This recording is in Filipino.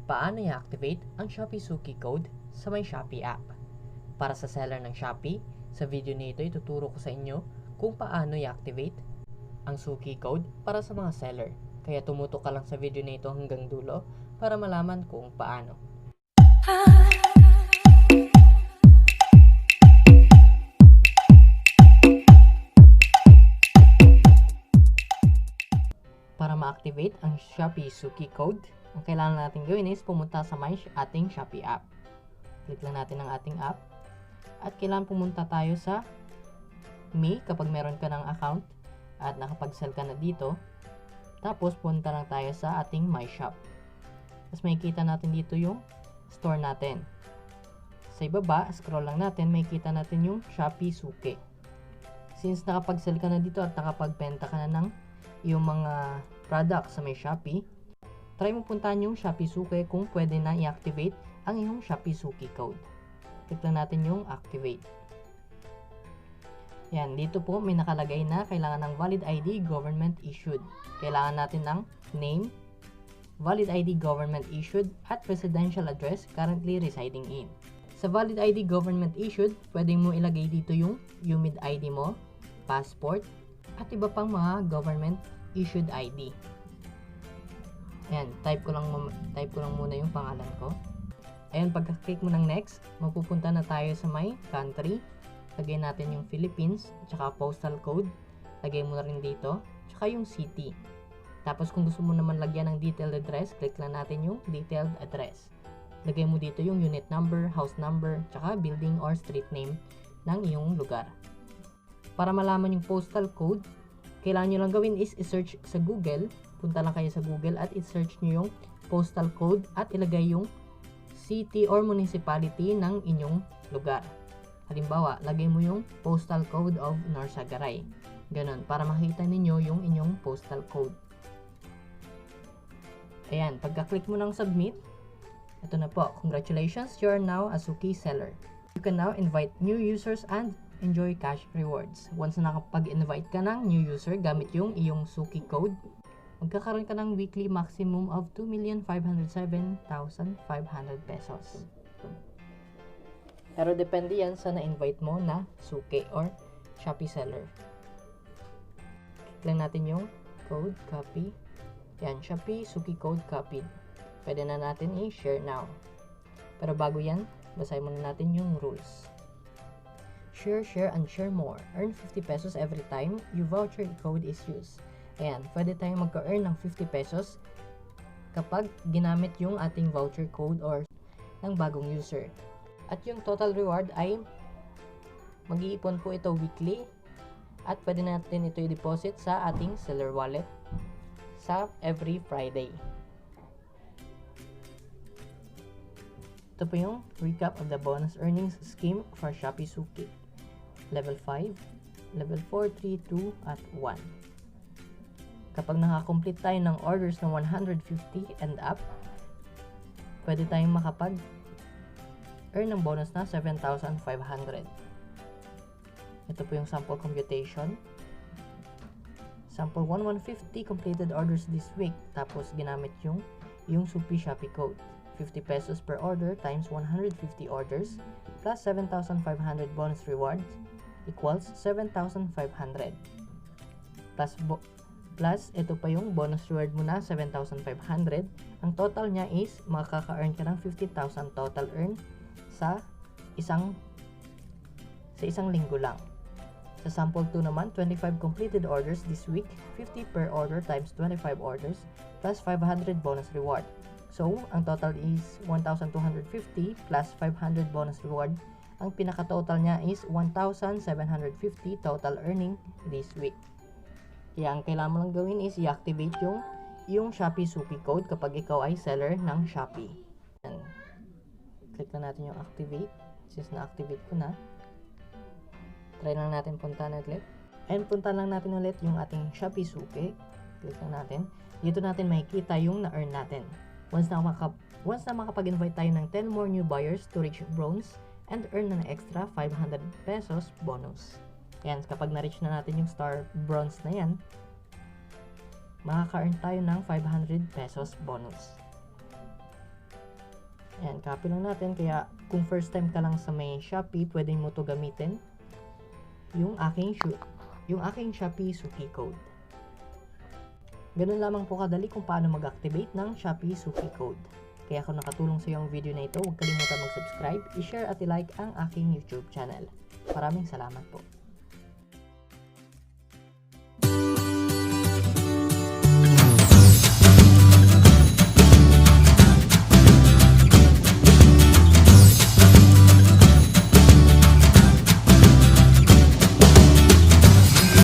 Paano i-activate ang Shopee Suki Code sa may Shopee app? Para sa seller ng Shopee, sa video nito ituturo ko sa inyo kung paano i-activate ang Suki Code para sa mga seller. Kaya tumutok ka lang sa video nito hanggang dulo para malaman kung paano. Para ma-activate ang Shopee Suki Code, ang kailangan natin gawin is pumunta sa may ating Shopee app. Click lang natin ang ating app. At kailangan pumunta tayo sa Me kapag meron ka ng account at nakapag-sell ka na dito. Tapos punta lang tayo sa ating My Shop. Tapos makikita natin dito yung store natin. Sa ibaba, scroll lang natin, makikita natin yung Shopee Suki. Since nakapag-sell ka na dito at nakapagbenta ka na ng yung mga products sa may Shopee, try mo puntahan yung Shopee Suki kung pwede na i-activate ang iyong Shopee Suki Code. Click lang natin yung activate. Yan, dito po may nakalagay na kailangan ng valid ID government issued. Kailangan natin ng name, valid ID government issued, at residential address currently residing in. Sa valid ID government issued, pwede mo ilagay dito yung UMID ID mo, passport, at iba pang mga government issued ID. Ayan, type ko lang muna yung pangalan ko. Ayan, pagka-click mo ng next, mapupunta na tayo sa may country. Lagay natin yung Philippines, tsaka postal code. Lagay mo na rin dito, tsaka yung city. Tapos kung gusto mo naman lagyan ng detailed address, click lang natin yung detailed address. Lagay mo dito yung unit number, house number, tsaka building or street name ng iyong lugar. Para malaman yung postal code, kailangan nyo lang gawin is i-search sa Google. Punta lang kayo sa Google at i-search nyo yung postal code at ilagay yung city or municipality ng inyong lugar. Halimbawa, lagay mo yung postal code of Norsagaray. Ganon, para makita ninyo yung inyong postal code. Ayan, pagka-click mo ng submit, ito na po. Congratulations, you are now a Suki seller. You can now invite new users and enjoy cash rewards. Once na nakapag-invite ka ng new user gamit yung iyong Suki Code, magkakaroon ka ng weekly maximum of 2,507,500 pesos. Pero depende yan sa na-invite mo na Suki or Shopee seller. Click lang natin yung code, copy. Yan, Shopee Suki Code copied. Pwede na natin i-share now. Pero bago yan, basahin muna natin yung rules. Share, and share more. Earn 50 pesos every time your voucher code is used. Ayan, pwede tayong magka-earn ng 50 pesos kapag ginamit yung ating voucher code or ng bagong user. At yung total reward ay mag-iipon po ito weekly at pwede natin ito i-deposit sa ating seller wallet sa every Friday. Ito po yung recap of the bonus earnings scheme for Shopee Suki. Level 5, Level 4, 3, 2, at 1. Kapag nakakomplete tayo ng orders ng 150 and up, pwede tayong makapag-earn ng bonus na 7,500. Ito po yung sample computation. Sample 150 completed orders this week. Tapos ginamit yung Shopee Shopee Code. 50 pesos per order times 150 orders plus 7,500 bonus rewards equals 7,500. Plus ito pa yung bonus reward mo na 7,500. Ang total niya is makaka-earn ka ng 50,000 total earn sa isang linggo lang. Sa sample 2 naman, 25 completed orders this week, 50 per order times 25 orders plus 500 bonus reward. So, ang total is 1,250 plus 500 bonus reward. Ang pinaka-total niya is 1,750 total earning this week. Kaya ang kailangan mo lang gawin is i-activate yung Shopee Suki Code kapag ikaw ay seller ng Shopee. Yan. Click na natin yung activate. Since na-activate ko na, try lang natin puntahan ulit. And puntahan lang natin ulit yung ating Shopee Suki. Click lang natin. Dito natin makikita yung na-earn natin. Once na makapag-invite tayo ng 10 more new buyers to reach bronze and earn na extra 500 pesos bonus. Yan, kapag na-reach na natin yung star bronze na yan, makaka-earn tayo ng 500 pesos bonus. Ayan, copy lang natin. Kaya kung first time ka lang sa may Shopee, pwede mo to gamitin yung aking Shopee Suki Code. Ganun lamang po kadali kung paano mag-activate ng Shopee Suki Code. Kaya kung nakatulong sa iyo ang video na ito, huwag kalimutan mag-subscribe, i-share at i-like ang aking YouTube channel. Maraming salamat po.